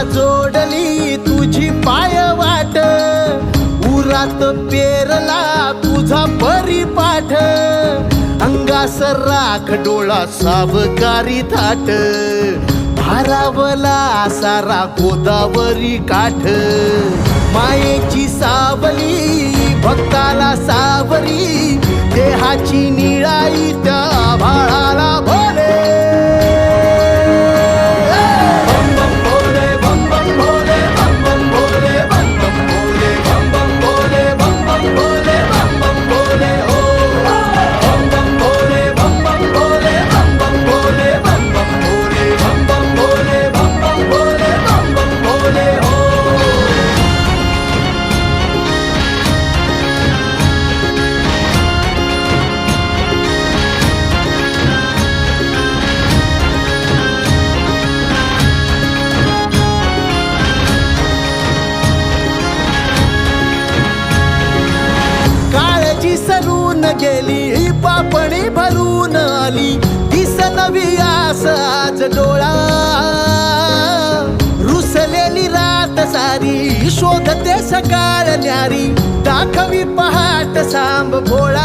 जोडली तुझी पाय वाट, उरात पेरला तुझा परिपाठ, अंगास राख डोळा सावकारी थाट, भारावला सारा गोदावरी काठ, मायेची सावली भक्ताला सावरी, देहाची निळाई त्या भाळाला भोले. बम बम भोले, बम बम भोले, बम बम भोले, बम बम भोले, बम बम भोले, बम बम भोले, बम बम भोले हो. बम बम भोले, बम बम भोले, बम बम भोले, बम बम भोले, बम बम भोले, बम बम भोले, बम बम भोले हो. सरून गेली पापणी भरून आली, दिस नवी आस आज डोळा, रुसलेली रात सारी शोधते सकाळ न्यारी, दाखवी पहाट सांब भोळा.